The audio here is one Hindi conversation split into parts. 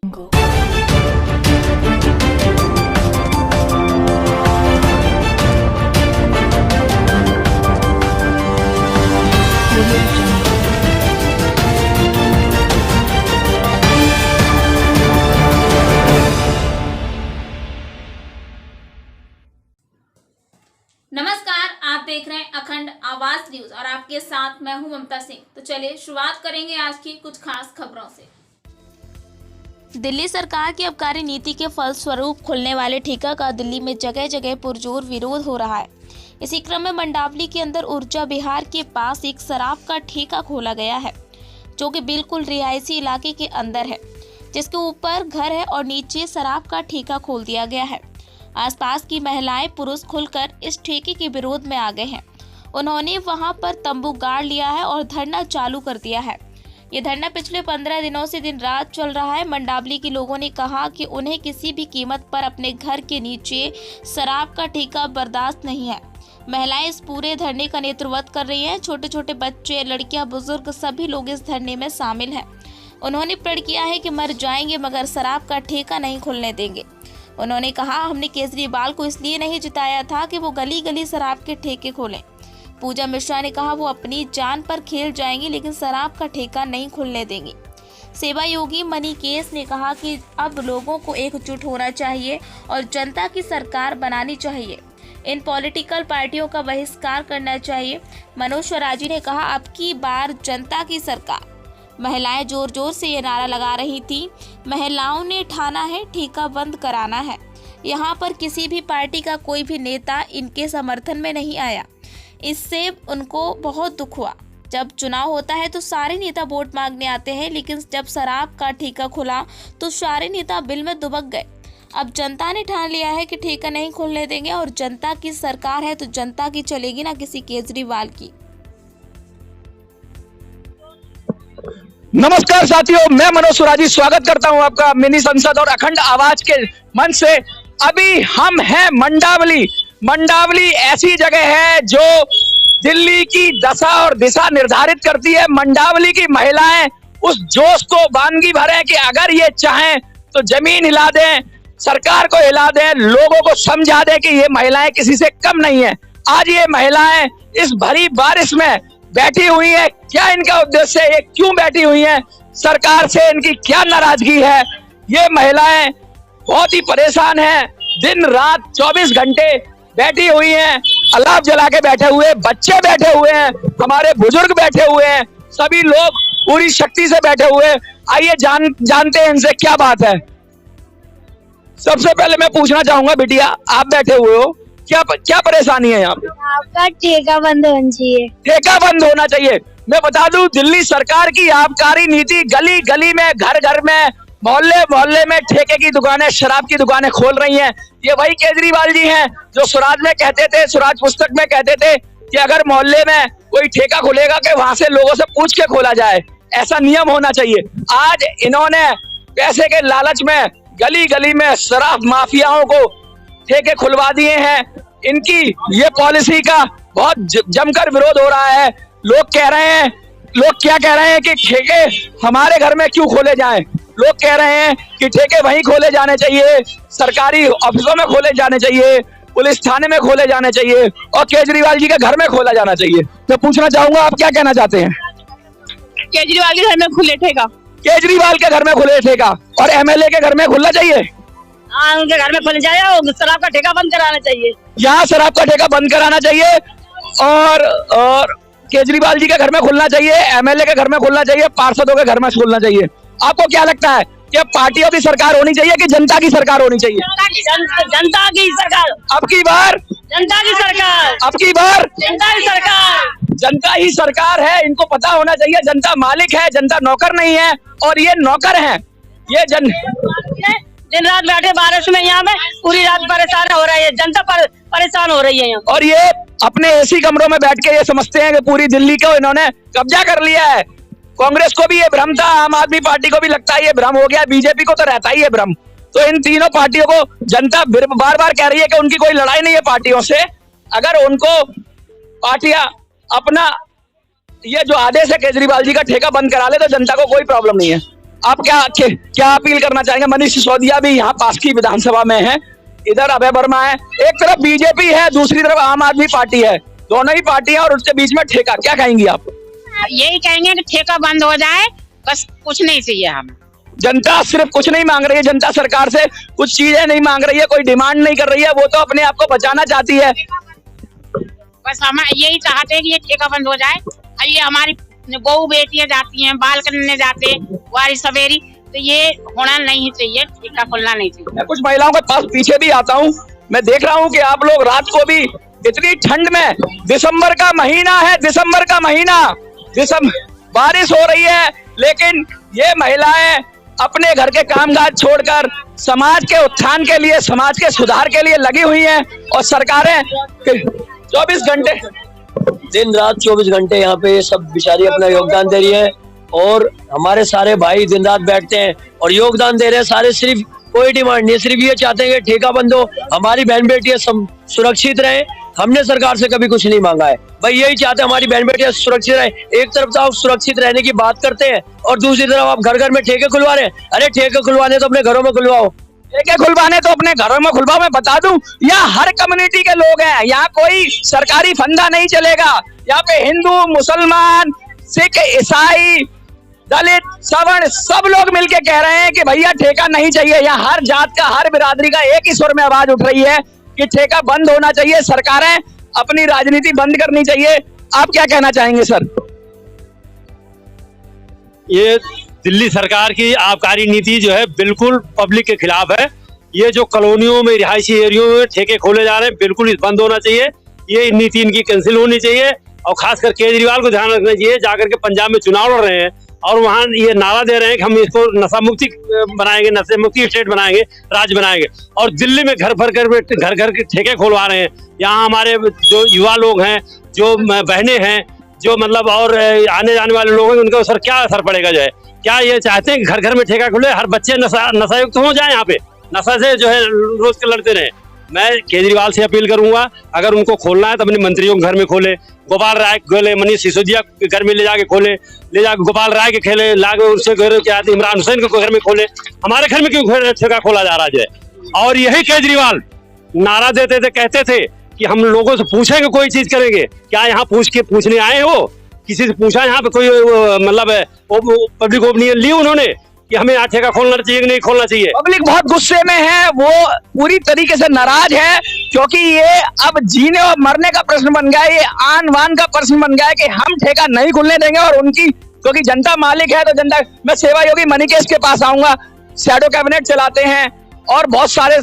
Go. नमस्कार, आप देख रहे हैं अखंड आवाज न्यूज और आपके साथ मैं हूं ममता सिंह। तो चलिए शुरुआत करेंगे आज की कुछ खास खबरों से। दिल्ली सरकार की आबकारी नीति के फलस्वरूप खुलने वाले ठेका का दिल्ली में जगह जगह पुरजोर विरोध हो रहा है। इसी क्रम में मंडावली के अंदर ऊर्जा विहार के पास एक शराब का ठेका खोला गया है, जो कि बिल्कुल रिहायशी इलाके के अंदर है, जिसके ऊपर घर है और नीचे शराब का ठेका खोल दिया गया है। आसपास की महिलाएं पुरुष खुलकर इस ठेके के विरोध में आ गए हैं। उन्होंने वहां पर तंबू गाड़ लिया है और धरना चालू कर दिया है। ये धरना पिछले 15 दिनों से दिन रात चल रहा है। मंडावली के लोगों ने कहा कि उन्हें किसी भी कीमत पर अपने घर के नीचे शराब का ठेका बर्दाश्त नहीं है। महिलाएं इस पूरे धरने का नेतृत्व कर रही हैं। छोटे छोटे बच्चे, लड़कियां, बुजुर्ग सभी लोग इस धरने में शामिल हैं। उन्होंने प्रण किया है कि मर जाएंगे मगर शराब का ठेका नहीं खुलने देंगे। उन्होंने कहा, हमने केजरीवाल को इसलिए नहीं जिताया था कि वो गली गली शराब के ठेके खोलें। पूजा मिश्रा ने कहा, वो अपनी जान पर खेल जाएंगी लेकिन शराब का ठेका नहीं खुलने देंगी। सेवा योगी मणिकेश ने कहा कि अब लोगों को एकजुट होना चाहिए और जनता की सरकार बनानी चाहिए। इन पॉलिटिकल पार्टियों का बहिष्कार करना चाहिए। मनोज स्वराजी ने कहा, अब की बार जनता की सरकार। महिलाएं जोर जोर से ये नारा लगा रही थी। महिलाओं ने ठाना है ठेका बंद कराना है। यहाँ पर किसी भी पार्टी का कोई भी नेता इनके समर्थन में नहीं आया। इससे उनको बहुत दुख हुआ। जब चुनाव होता है तो सारे नेता वोट मांगने आते हैं, लेकिन जब शराब का ठेका खुला तो सारे नेता बिल में दुबक गए। अब जनता ने ठान लिया है कि ठेका नहीं खोलने देंगे और जनता की सरकार है तो जनता की चलेगी, ना किसी केजरीवाल की। नमस्कार साथियों, मैं मनोज स्वराजी स्वागत करता हूं आपका मिनी संसद और अखंड आवाज के मंच से। अभी हम हैं मंडावली। मंडावली ऐसी जगह है जो दिल्ली की दशा और दिशा निर्धारित करती है। मंडावली की महिलाएं उस जोश को बानगी भरे कि अगर ये चाहें तो जमीन हिला दें, सरकार को हिला दें, लोगों को समझा दें कि ये महिलाएं किसी से कम नहीं है। आज ये महिलाएं इस भरी बारिश में बैठी हुई है। क्या इनका उद्देश्य है? ये क्यों बैठी हुई हैं? सरकार से इनकी क्या नाराजगी है? ये महिलाएं बहुत ही परेशान हैं। दिन रात 24 घंटे बैठी हुई हैं। अलाव जला के बैठे हुए, बच्चे बैठे हुए हैं, हमारे बुजुर्ग बैठे हुए हैं, सभी लोग पूरी शक्ति से बैठे हुए हैं। आइए जानते हैं इनसे क्या बात है। सबसे पहले मैं पूछना चाहूंगा, बिटिया आप बैठे हुए हो, क्या परेशानी है यहाँ पे? आपका ठेका बंद होना चाहिए। ठेका बंद होना चाहिए। मैं बता दूं, दिल्ली सरकार की आबकारी नीति गली गली में, घर घर में, मोहल्ले मोहल्ले में ठेके की दुकानें, शराब की दुकानें खोल रही हैं। ये वही केजरीवाल जी हैं जो स्वराज में कहते थे, स्वराज पुस्तक में कहते थे कि अगर मोहल्ले में कोई ठेका खुलेगा कि वहां से लोगों से पूछ के खोला जाए, ऐसा नियम होना चाहिए। आज इन्होंने पैसे के लालच में गली गली में शराब माफियाओं को ठेके खुलवा दिए हैं। इनकी ये पॉलिसी का बहुत जमकर विरोध हो रहा है। लोग क्या कह रहे हैं कि ठेके हमारे घर में क्यों खोले जाएं? लोग कह रहे हैं कि ठेके वहीं खोले जाने चाहिए, सरकारी ऑफिसों में खोले जाने चाहिए, पुलिस थाने में खोले जाने चाहिए और केजरीवाल जी के घर में खोला जाना चाहिए। तो पूछना चाहूंगा, आप क्या कहना चाहते हैं? केजरीवाल के घर में खुले ठेका, केजरीवाल के घर में खुले ठेका और एमएलए के घर में खुलना चाहिए। उनके घर में खुल जाए और शराब का ठेका बंद कराना चाहिए। यहाँ शराब का ठेका बंद कराना चाहिए और केजरीवाल जी के घर में खुलना चाहिए, एमएलए के घर में खुलना चाहिए, पार्षदों के घर में खुलना चाहिए। आपको क्या लगता है कि पार्टियों की सरकार होनी चाहिए कि जनता की सरकार होनी चाहिए? जनता की सरकार। अब की बार जनता की सरकार। अब की बार जनता की सरकार। जनता ही सरकार है। इनको पता होना चाहिए जनता मालिक है, जनता नौकर नहीं है और ये नौकर हैं। ये दिन रात बैठे बारिश में यहाँ में पूरी रात परेशान हो रही है, जनता परेशान हो रही है यहाँ। और ये अपने एसी कमरों में बैठ के ये समझते हैं कि पूरी दिल्ली को इन्होंने कब्जा कर लिया है। कांग्रेस को भी ये भ्रम था, आम आदमी पार्टी को भी लगता है ये भ्रम हो गया, बीजेपी को तो रहता ही है भ्रम। तो इन तीनों पार्टियों को जनता बार बार कह रही है कि उनकी कोई लड़ाई नहीं है पार्टियों से। अगर उनको पार्टियां अपना ये जो आदेश है केजरीवाल जी का ठेका बंद करा ले तो जनता को कोई प्रॉब्लम नहीं है। आप क्या अपील करना चाहेंगे? मनीष सिसोदिया भी यहाँ पास की विधानसभा में है, इधर अभय वर्मा है, एक तरफ बीजेपी है, दूसरी तरफ आम आदमी पार्टी है, दोनों ही पार्टी है और उसके बीच में ठेका, क्या कहेंगी आप? यही कहेंगे कि ठेका बंद हो जाए, बस कुछ नहीं चाहिए हमें। जनता सिर्फ कुछ नहीं मांग रही है, जनता सरकार से कुछ चीजें नहीं मांग रही है, कोई डिमांड नहीं कर रही है, वो तो अपने आप को बचाना चाहती है। बस हम यही चाहते हैं कि ये ठेका बंद हो जाए। ये हमारी बहू बेटियां जाती हैं, बाल करने जाते हैं वारी सवेरी, तो ये होना नहीं चाहिए, ठेका खुलना नहीं चाहिए। मैं कुछ महिलाओं के पास पीछे भी आता हूँ, मैं देख रहा हूँ कि आप लोग रात को भी इतनी ठंड में, दिसंबर का महीना है, दिसंबर का महीना, बारिश हो रही है, लेकिन ये महिलाएं अपने घर के कामकाज छोड़कर समाज के उत्थान के लिए, समाज के सुधार के लिए लगी हुई हैं और सरकारें 24 घंटे, दिन रात 24 घंटे यहाँ पे सब बेचारी अपना योगदान दे रही है और हमारे सारे भाई दिन रात बैठते हैं और योगदान दे रहे हैं सारे। सिर्फ कोई डिमांड नहीं है, सिर्फ ये चाहते हैं कि ठेका बंद हो, हमारी बहन बेटियां सुरक्षित रहे। हमने सरकार से कभी कुछ नहीं मांगा है, भाई यही चाहते हैं हमारी बहन बेटियां सुरक्षित रहे। एक तरफ तो आप सुरक्षित रहने की बात करते हैं और दूसरी तरफ आप घर घर में ठेके खुलवा रहे हैं। अरे ठेके खुलवाने तो अपने घरों में खुलवाओ, ठेके खुलवाने तो अपने घरों में खुलवाओ। मैं बता दूं, यहाँ हर कम्युनिटी के लोग हैं, यहाँ कोई सरकारी फंदा नहीं चलेगा। यहाँ पे हिंदू, मुसलमान, सिख, ईसाई, दलित, सवर्ण सब लोग मिलके कह रहे हैं कि भैया ठेका नहीं चाहिए। यहाँ हर जात का, हर बिरादरी का एक ही सुर में आवाज उठ रही है कि ठेका बंद होना चाहिए, सरकारें अपनी राजनीति बंद करनी चाहिए। आप क्या कहना चाहेंगे सर? ये दिल्ली सरकार की आबकारी नीति जो है बिल्कुल पब्लिक के खिलाफ है। ये जो कॉलोनियों में, रिहायशी एरियो में ठेके खोले जा रहे हैं, बिल्कुल बंद होना चाहिए। ये नीति इनकी कैंसिल होनी चाहिए और खासकर केजरीवाल को ध्यान रखना चाहिए। जाकर के पंजाब में चुनाव लड़ रहे हैं और वहाँ ये नारा दे रहे हैं कि हम इसको नशा मुक्ति बनाएंगे, नशे मुक्ति स्टेट बनाएंगे, राज्य बनाएंगे, और दिल्ली में घर घर के ठेके खोलवा रहे हैं। यहाँ हमारे जो युवा लोग हैं, जो बहनें हैं, जो मतलब और आने जाने वाले लोग हैं, उनका असर क्या असर पड़ेगा? जो है क्या ये चाहते हैं कि घर घर में ठेका खुले, हर बच्चे नशा युक्त हो जाए, यहाँ पे नशा से जो है रोज के लड़ते रहे? मैं केजरीवाल से अपील करूंगा, अगर उनको खोलना है तो अपने मंत्रियों के घर में खोले, गोपाल राय खोले, मनीष सिसोदिया के घर में ले जाके खोले, ले जाके गोपाल राय के खेले लागे, उसके घर के आते इमरान हुसैन के घर में खोले। हमारे घर में क्यों ठेका खोला जा रहा है? और यही केजरीवाल नारा देते थे, कहते थे कि हम लोगों से पूछेंगे, कोई चीज करेंगे। क्या यहाँ पूछने आए हैं? वो किसी से पूछा यहाँ पे कोई मतलब पब्लिक ओपिनियन ली उन्होंने कि हमें यहाँ ठेका खोलना चाहिए कि नहीं खोलना चाहिए? पब्लिक बहुत गुस्से में है, वो पूरी तरीके से नाराज है, क्योंकि ये अब जीने और मरने का प्रश्न बन गया है, ये आन बान का प्रश्न बन गया है कि हम ठेका नहीं खुलने देंगे। और उनकी, क्योंकि जनता मालिक है, तो जनता, मैं सेवा योगी मणिकेश के पास आऊंगा, शैडो कैबिनेट चलाते हैं और बहुत सारे,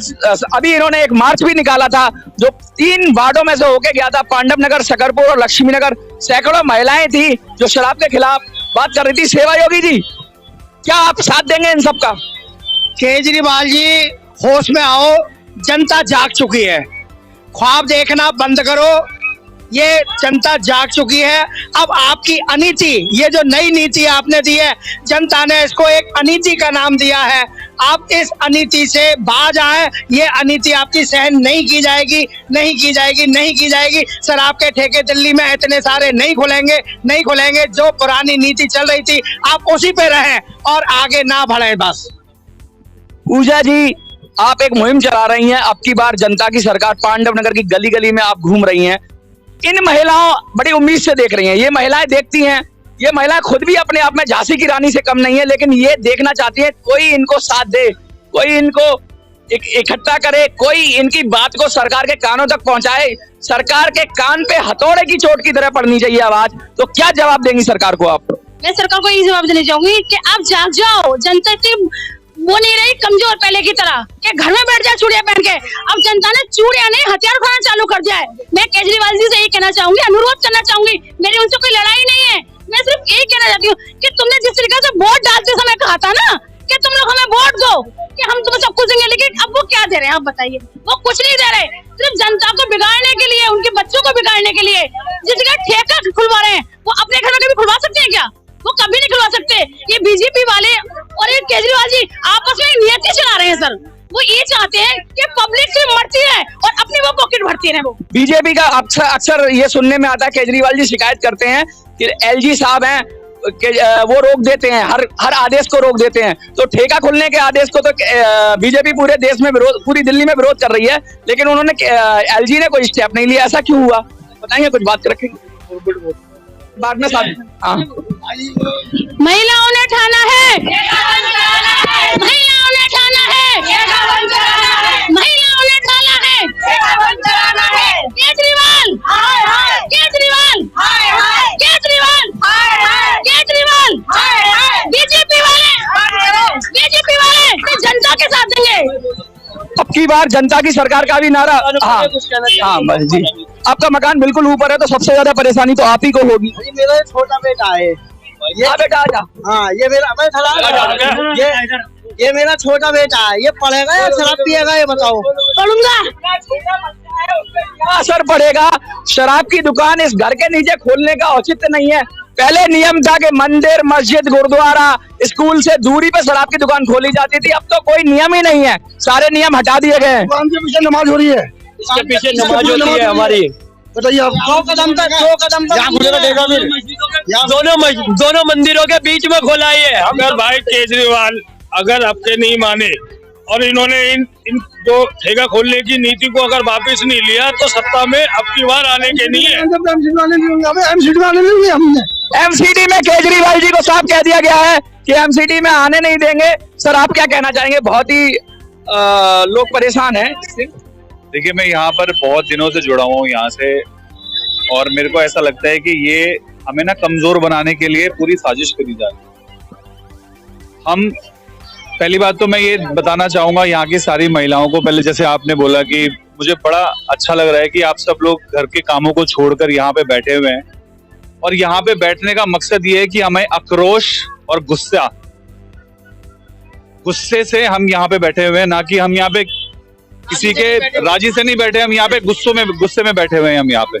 अभी इन्होंने एक मार्च भी निकाला था जो 3 वार्डों में से होके गया था, पांडव नगर, शकरपुर और लक्ष्मी नगर। सैकड़ों महिलाएं थी जो शराब के खिलाफ बात कर रही थी। सेवा योगी जी, क्या आप साथ देंगे इन सबका? केजरीवाल जी होश में आओ, जनता जाग चुकी है, ख्वाब देखना बंद करो, ये जनता जाग चुकी है। अब आपकी अनीति, ये जो नई नीति आपने दी है, जनता ने इसको एक अनीति का नाम दिया है। आप इस अनीति से बाज आए, ये अनीति आपकी सहन नहीं की जाएगी, नहीं की जाएगी, नहीं की जाएगी। शराब के ठेके दिल्ली में इतने सारे नहीं खुलेंगे, नहीं खुलेंगे। जो पुरानी नीति चल रही थी आप उसी पे रहें और आगे ना बढ़े बस। पूजा जी, आप एक मुहिम चला रही हैं, अब की बार जनता की सरकार, पांडव नगर की गली गली में आप घूम रही हैं। इन महिलाओं बड़ी उम्मीद से देख रही हैं, ये महिलाएं देखती हैं, ये महिलाएं खुद भी अपने आप में झांसी की रानी से कम नहीं है, लेकिन ये देखना चाहती है कोई इनको साथ दे, कोई इनको इकट्ठा करे, कोई इनकी बात को सरकार के कानों तक पहुंचाए। सरकार के कान पे हथौड़े की चोट की तरह पड़नी चाहिए आवाज। तो क्या जवाब देंगी सरकार को आप? मैं सरकार को यही जवाब देना चाहूंगी कि आप जाग जाओ, जनता की वो नहीं रही कमजोर पहले की तरह कि घर में बैठ जाए चूड़ियां पहन के। अब जनता ने चूड़ियां नहीं, हथियार उठाना चालू कर दिया है। मैं केजरीवाल जी से यही कहना चाहूंगी, अनुरोध करना चाहूंगी, मेरी उनसे कोई लड़ाई नहीं है, मैं सिर्फ यही कहना चाहती हूँ कि तुमने जिस तरीके से वोट डालते समय कहा था ना कि तुम लोग हमें वोट दो कि हम तुम्हें सब कुछ देंगे, लेकिन अब वो क्या दे रहे हैं? आप बताइए। वो कुछ नहीं दे रहे, सिर्फ जनता को बिगाड़ने के लिए, उनके बच्चों को बिगाड़ने के लिए। जिस जगह ठेका खुलवा रहे हैं, वो अपने घर में कभी खुलवा सकते हैं क्या? वो कभी नहीं खुलवा सकते। ये बीजेपी वाले और ये केजरीवाल जी आपस में नियति चला रहे हैं सर। वो ये चाहते हैं कि पब्लिक से मरती है और अपनी वो पॉकेट भरती है। वो बीजेपी का अक्सर ये सुनने में आता है, केजरीवाल जी शिकायत करते हैं कि एलजी साहब हैं, वो रोक देते हैं, हर आदेश को रोक देते हैं। तो ठेका खोलने के आदेश को तो बीजेपी पूरे देश में विरोध, पूरी दिल्ली में विरोध कर रही है, लेकिन उन्होंने एलजी ने कोई स्टेप नहीं लिया। ऐसा क्यों हुआ बताइए, कुछ बात रखेंगे बाद में साथ। हाँ, महिलाओं ने ठाना है, महिलाओं ने ठाना है, महिलाओं ने ठाना है, केजरीवाल केजरीवाल केजरीवाल केजरीवाल बीजेपी वाले तो जनता के साथ देंगे। अब की बार जनता की सरकार का भी नारा। हाँ हाँ बस जी, आपका मकान बिल्कुल ऊपर है तो सबसे ज्यादा परेशानी तो आप ही को होगी। मेरा छोटा बेटा है ये बेटा आजा। हाँ, ये मेरा ये मेरा छोटा बेटा है, ये पढ़ेगा या शराब पिएगा ये बताओ। पढ़ूंगा। क्या असर पड़ेगा? शराब की दुकान इस घर के नीचे खोलने का औचित्य नहीं है। पहले नियम था कि मंदिर, मस्जिद, गुरुद्वारा, स्कूल से दूरी पे शराब की दुकान खोली जाती थी। अब तो कोई नियम ही नहीं है, सारे नियम हटा दिए गए हैं। दुकान के पीछे नमाज हो रही है, इसके पीछे नमाज होती है हमारी। बताइए आप। 2 कदम तक दोनों मंदिरों के बीच में खोला है। अगर भाई केजरीवाल अगर आपके नहीं माने और इन्होंने इन जो ठेका खोलने की नीति को अगर वापस नहीं लिया तो सत्ता में अब की बार आने के नहीं है। एमसीडी में केजरीवाल जी को साफ कह दिया गया है कि एमसीडी में आने नहीं देंगे। सर आप क्या कहना चाहेंगे? बहुत ही लोग परेशान हैं। देखिए, मैं यहाँ पर बहुत दिनों से जुड़ा हुआ हूँ यहाँ से, और मेरे को ऐसा लगता है कि ये हमें ना कमजोर बनाने के लिए पूरी साजिश करी जा रही है। हम पहली बात तो मैं ये बताना चाहूंगा यहाँ की सारी महिलाओं को, पहले जैसे आपने बोला कि मुझे बड़ा अच्छा लग रहा है कि आप सब लोग घर के कामों को छोड़कर यहाँ पे बैठे हुए हैं, और यहाँ पे बैठने का मकसद ये है कि हमें आक्रोश और गुस्से से हम यहाँ पे बैठे हुए हैं, ना कि हम यहाँ पे किसी के राजी से नहीं बैठे। हम यहाँ पे गुस्से में बैठे हुए हैं हम यहाँ पे,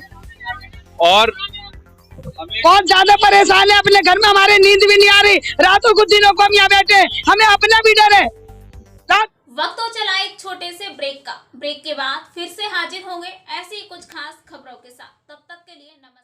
और बहुत ज्यादा परेशान है अपने घर में, हमारे नींद भी नहीं आ रही, रातों कुछ दिनों को हम यहाँ बैठे, हमें अपना भी डर है। वक्त तो चला एक छोटे से ब्रेक का। ब्रेक के बाद फिर से हाजिर होंगे ऐसी कुछ खास खबरों के साथ। तब तक के लिए नमस्कार।